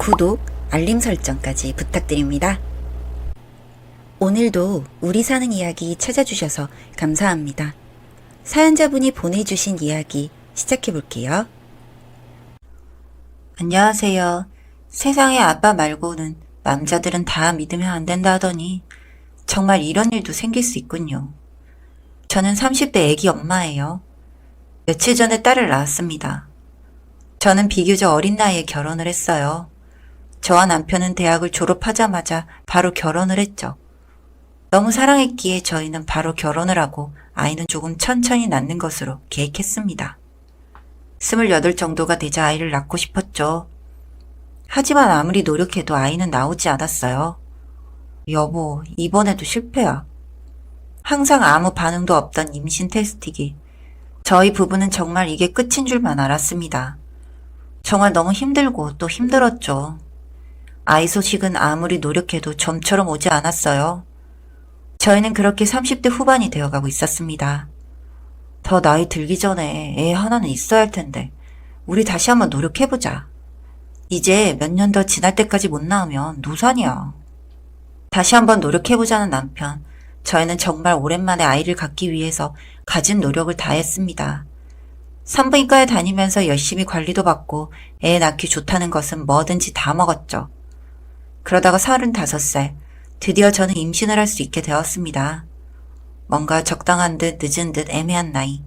구독, 알림 설정까지 부탁드립니다. 오늘도 우리 사는 이야기 찾아주셔서 감사합니다. 사연자분이 보내주신 이야기 시작해볼게요. 안녕하세요. 세상에 아빠 말고는 남자들은 다 믿으면 안 된다 하더니 정말 이런 일도 생길 수 있군요. 저는 30대 애기 엄마예요. 며칠 전에 딸을 낳았습니다. 저는 비교적 어린 나이에 결혼을 했어요. 저와 남편은 대학을 졸업하자마자 바로 결혼을 했죠. 너무 사랑했기에 저희는 바로 결혼을 하고 아이는 조금 천천히 낳는 것으로 계획했습니다. 28 정도가 되자 아이를 낳고 싶었죠. 하지만 아무리 노력해도 아이는 나오지 않았어요. 여보, 이번에도 실패야. 항상 아무 반응도 없던 임신 테스트기. 저희 부부는 정말 이게 끝인 줄만 알았습니다. 정말 너무 힘들고 또 힘들었죠. 아이 소식은 아무리 노력해도 좀처럼 오지 않았어요. 저희는 그렇게 30대 후반이 되어가고 있었습니다. 더 나이 들기 전에 애 하나는 있어야 할 텐데 우리 다시 한번 노력해보자. 이제 몇 년 더 지날 때까지 못 낳으면 노산이야. 다시 한번 노력해보자는 남편. 저희는 정말 오랜만에 아이를 갖기 위해서 가진 노력을 다했습니다. 산부인과에 다니면서 열심히 관리도 받고 애 낳기 좋다는 것은 뭐든지 다 먹었죠. 그러다가 35살, 드디어 저는 임신을 할 수 있게 되었습니다. 뭔가 적당한 듯 늦은 듯 애매한 나이.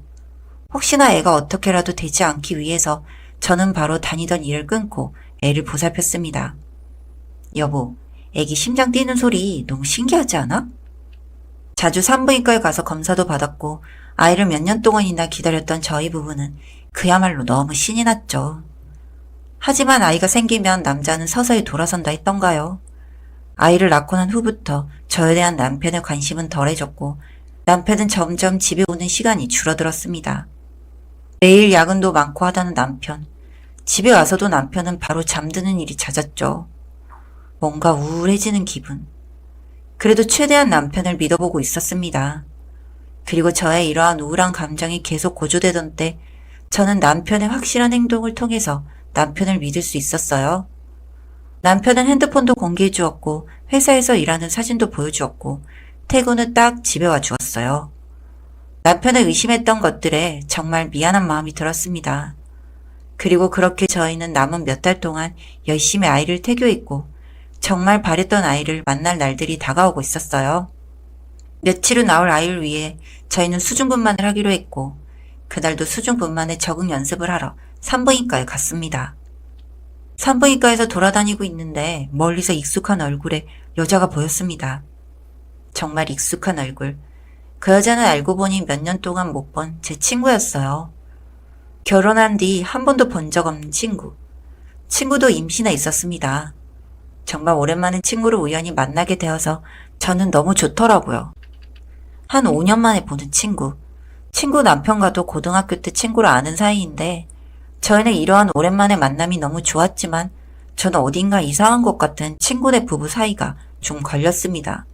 혹시나 애가 어떻게라도 되지 않기 위해서 저는 바로 다니던 일을 끊고 애를 보살폈습니다. 여보, 애기 심장 뛰는 소리 너무 신기하지 않아? 자주 산부인과에 가서 검사도 받았고 아이를 몇 년 동안이나 기다렸던 저희 부부는 그야말로 너무 신이 났죠. 하지만 아이가 생기면 남자는 서서히 돌아선다 했던가요? 아이를 낳고 난 후부터 저에 대한 남편의 관심은 덜해졌고 남편은 점점 집에 오는 시간이 줄어들었습니다. 매일 야근도 많고 하다는 남편. 집에 와서도 남편은 바로 잠드는 일이 잦았죠. 뭔가 우울해지는 기분. 그래도 최대한 남편을 믿어보고 있었습니다. 그리고 저의 이러한 우울한 감정이 계속 고조되던 때 저는 남편의 확실한 행동을 통해서 남편을 믿을 수 있었어요. 남편은 핸드폰도 공개해 주었고 회사에서 일하는 사진도 보여주었고 퇴근 후 딱 집에 와 주었어요. 남편을 의심했던 것들에 정말 미안한 마음이 들었습니다. 그리고 그렇게 저희는 남은 몇 달 동안 열심히 아이를 태교했고 정말 바랬던 아이를 만날 날들이 다가오고 있었어요. 며칠 후 나올 아이를 위해 저희는 수중분만을 하기로 했고 그날도 수중분만에 적응 연습을 하러 산부인과에 갔습니다. 산부인과에서 돌아다니고 있는데 멀리서 익숙한 얼굴에 여자가 보였습니다. 정말 익숙한 얼굴. 그 여자는 알고 보니 몇 년 동안 못 본 제 친구였어요. 결혼한 뒤 한 번도 본 적 없는 친구. 친구도 임신해 있었습니다. 정말 오랜만에 친구를 우연히 만나게 되어서 저는 너무 좋더라고요. 한 5년 만에 보는 친구. 친구 남편과도 고등학교 때 친구를 아는 사이인데 저희는 이러한 오랜만에 만남이 너무 좋았지만 저는 어딘가 이상한 것 같은 친구네 부부 사이가 좀 걸렸습니다.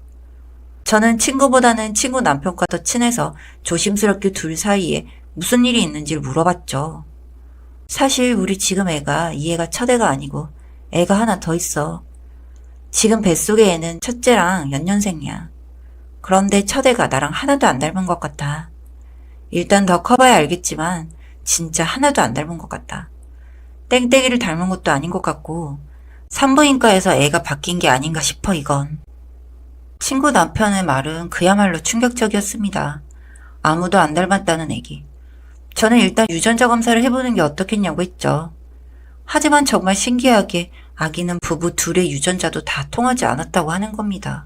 저는 친구보다는 친구 남편과 더 친해서 조심스럽게 둘 사이에 무슨 일이 있는지를 물어봤죠. 사실 우리 지금 애가 이 애가 첫 애가 아니고 애가 하나 더 있어. 지금 뱃속의 애는 첫째랑 연년생이야. 그런데 첫 애가 나랑 하나도 안 닮은 것 같아. 일단 더 커봐야 알겠지만 진짜 하나도 안 닮은 것 같다. 땡땡이를 닮은 것도 아닌 것 같고 산부인과에서 애가 바뀐 게 아닌가 싶어 이건. 친구 남편의 말은 그야말로 충격적이었습니다. 아무도 안 닮았다는 얘기. 저는 일단 유전자 검사를 해보는 게 어떻겠냐고 했죠. 하지만 정말 신기하게 아기는 부부 둘의 유전자도 다 통하지 않았다고 하는 겁니다.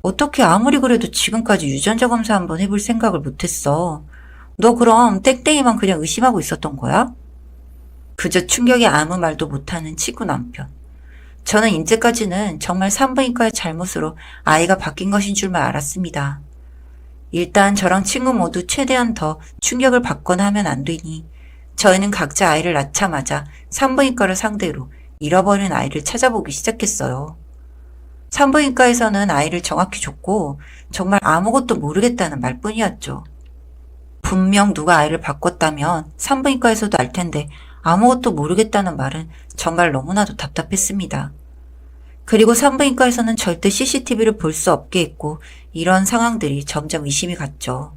어떻게 아무리 그래도 지금까지 유전자 검사 한번 해볼 생각을 못했어. 너 그럼 땡땡이만 그냥 의심하고 있었던 거야? 그저 충격에 아무 말도 못하는 친구 남편. 저는 이제까지는 정말 산부인과의 잘못으로 아이가 바뀐 것인 줄만 알았습니다. 일단 저랑 친구 모두 최대한 더 충격을 받거나 하면 안 되니 저희는 각자 아이를 낳자마자 산부인과를 상대로 잃어버린 아이를 찾아보기 시작했어요. 산부인과에서는 아이를 정확히 줬고 정말 아무것도 모르겠다는 말뿐이었죠. 분명 누가 아이를 바꿨다면 산부인과에서도 알 텐데 아무것도 모르겠다는 말은 정말 너무나도 답답했습니다. 그리고 산부인과에서는 절대 CCTV를 볼 수 없게 했고 이런 상황들이 점점 의심이 갔죠.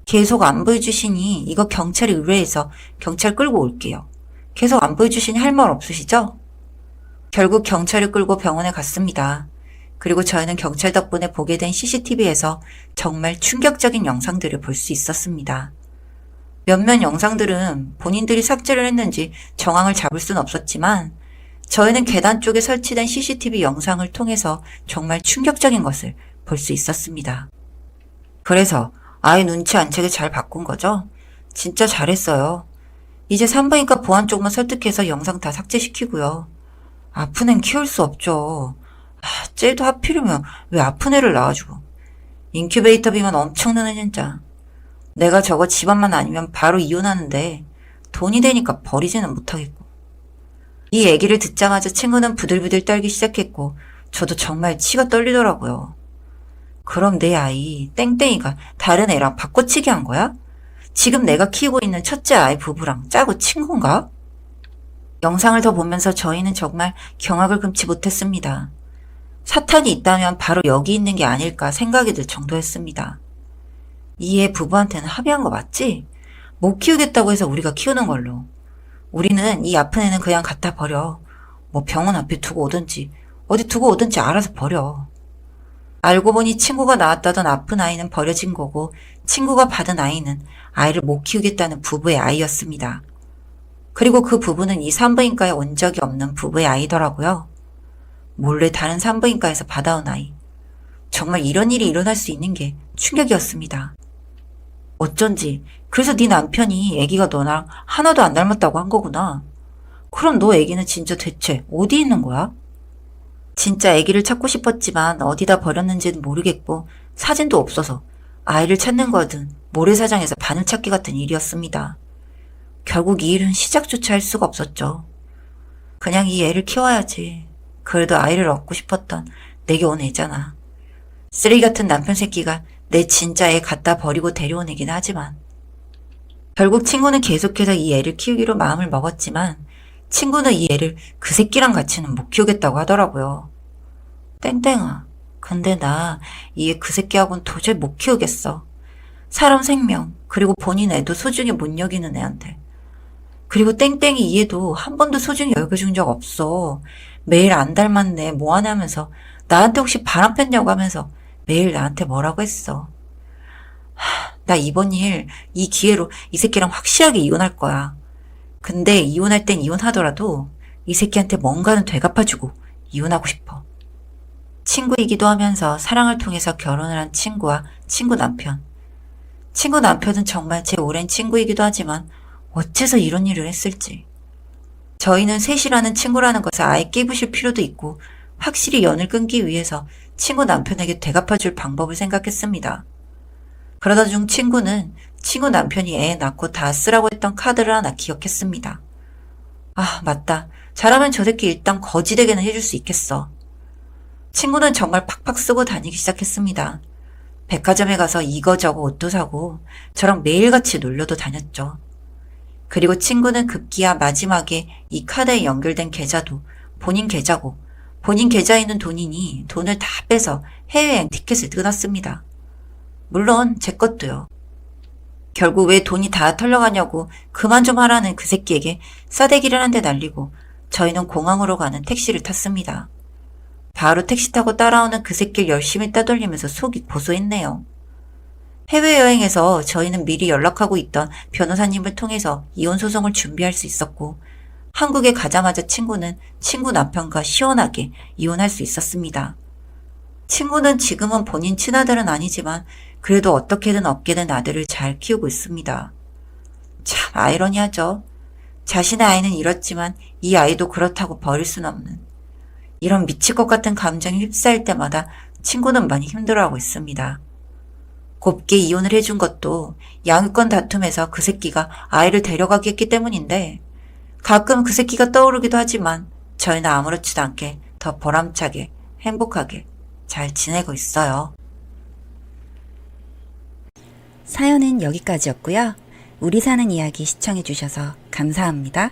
계속 안 보여주시니 이거 경찰에 의뢰해서 경찰 끌고 올게요. 계속 안 보여주시니 할 말 없으시죠? 결국 경찰을 끌고 병원에 갔습니다. 그리고 저희는 경찰 덕분에 보게 된 CCTV에서 정말 충격적인 영상들을 볼 수 있었습니다. 몇몇 영상들은 본인들이 삭제를 했는지 정황을 잡을 수는 없었지만 저희는 계단 쪽에 설치된 CCTV 영상을 통해서 정말 충격적인 것을 볼 수 있었습니다. 그래서 아예 눈치 안 채게 잘 바꾼 거죠? 진짜 잘했어요. 이제 산부인과 보안 쪽만 설득해서 영상 다 삭제시키고요. 아픈 애는 키울 수 없죠. 쟤도 하필이면 왜 아픈 애를 낳아주고. 인큐베이터비만 엄청 드네 진짜. 내가 저거 집안만 아니면 바로 이혼하는데 돈이 되니까 버리지는 못하겠고. 이 얘기를 듣자마자 친구는 부들부들 떨기 시작했고 저도 정말 치가 떨리더라고요. 그럼 내 아이 땡땡이가 다른 애랑 바꿔치기 한 거야? 지금 내가 키우고 있는 첫째 아이 부부랑 짜고 친 건가? 영상을 더 보면서 저희는 정말 경악을 금치 못했습니다. 사탄이 있다면 바로 여기 있는 게 아닐까 생각이 들 정도였습니다. 이 애 부부한테는 합의한 거 맞지? 못 키우겠다고 해서 우리가 키우는 걸로. 우리는 이 아픈 애는 그냥 갖다 버려. 뭐 병원 앞에 두고 오든지 어디 두고 오든지 알아서 버려. 알고 보니 친구가 낳았다던 아픈 아이는 버려진 거고 친구가 받은 아이는 아이를 못 키우겠다는 부부의 아이였습니다. 그리고 그 부부는 이 산부인과에 온 적이 없는 부부의 아이더라고요. 몰래 다른 산부인과에서 받아온 아이. 정말 이런 일이 일어날 수 있는 게 충격이었습니다. 어쩐지 그래서 네 남편이 애기가 너랑 하나도 안 닮았다고 한 거구나. 그럼 너 애기는 진짜 대체 어디 있는 거야? 진짜 애기를 찾고 싶었지만 어디다 버렸는지는 모르겠고 사진도 없어서 아이를 찾는 거든 모래사장에서 바늘찾기 같은 일이었습니다. 결국 이 일은 시작조차 할 수가 없었죠. 그냥 이 애를 키워야지. 그래도 아이를 얻고 싶었던 내게 온 애잖아. 쓰레기 같은 남편 새끼가 내 진짜 애 갖다 버리고 데려온 애긴 하지만 결국 친구는 계속해서 이 애를 키우기로 마음을 먹었지만 친구는 이 애를 그 새끼랑 같이는 못 키우겠다고 하더라고요. 땡땡아, 근데 나 이 애 그 새끼하고는 도저히 못 키우겠어. 사람 생명 그리고 본인 애도 소중히 못 여기는 애한테. 그리고 땡땡이 이 애도 한 번도 소중히 여겨준 적 없어. 매일 안 닮았네 뭐 하냐면서 나한테 혹시 바람 폈냐고 하면서 매일 나한테 뭐라고 했어. 나 이번 일 이 기회로 이 새끼랑 확실하게 이혼할 거야. 근데 이혼할 땐 이혼하더라도 이 새끼한테 뭔가는 되갚아주고 이혼하고 싶어. 친구이기도 하면서 사랑을 통해서 결혼을 한 친구와 친구 남편. 친구 남편은 정말 제 오랜 친구이기도 하지만 어째서 이런 일을 했을지. 저희는 셋이라는 친구라는 것을 아예 끼부실 필요도 있고 확실히 연을 끊기 위해서 친구 남편에게 되갚아줄 방법을 생각했습니다. 그러다 중 친구는 친구 남편이 애 낳고 다 쓰라고 했던 카드를 하나 기억했습니다. 아, 맞다. 잘하면 저 새끼 일단 거지되게는 해줄 수 있겠어. 친구는 정말 팍팍 쓰고 다니기 시작했습니다. 백화점에 가서 이거저거 옷도 사고 저랑 매일같이 놀러도 다녔죠. 그리고 친구는 급기야 마지막에 이 카드에 연결된 계좌도 본인 계좌고 본인 계좌에 있는 돈이니 돈을 다 빼서 해외여행 티켓을 끊었습니다. 물론 제 것도요. 결국 왜 돈이 다 털려가냐고 그만 좀 하라는 그 새끼에게 싸대기를 한 대 날리고 저희는 공항으로 가는 택시를 탔습니다. 바로 택시 타고 따라오는 그 새끼를 열심히 따돌리면서 속이 고소했네요. 해외여행에서 저희는 미리 연락하고 있던 변호사님을 통해서 이혼 소송을 준비할 수 있었고 한국에 가자마자 친구는 친구 남편과 시원하게 이혼할 수 있었습니다. 친구는 지금은 본인 친아들은 아니지만 그래도 어떻게든 얻게 된 아들을 잘 키우고 있습니다. 참 아이러니하죠. 자신의 아이는 잃었지만 이 아이도 그렇다고 버릴 순 없는. 이런 미칠 것 같은 감정에 휩싸일 때마다 친구는 많이 힘들어하고 있습니다. 곱게 이혼을 해준 것도 양육권 다툼에서 그 새끼가 아이를 데려가게 했기 때문인데 가끔 그 새끼가 떠오르기도 하지만 저희는 아무렇지도 않게 더 보람차게 행복하게 잘 지내고 있어요. 사연은 여기까지였고요. 우리 사는 이야기 시청해주셔서 감사합니다.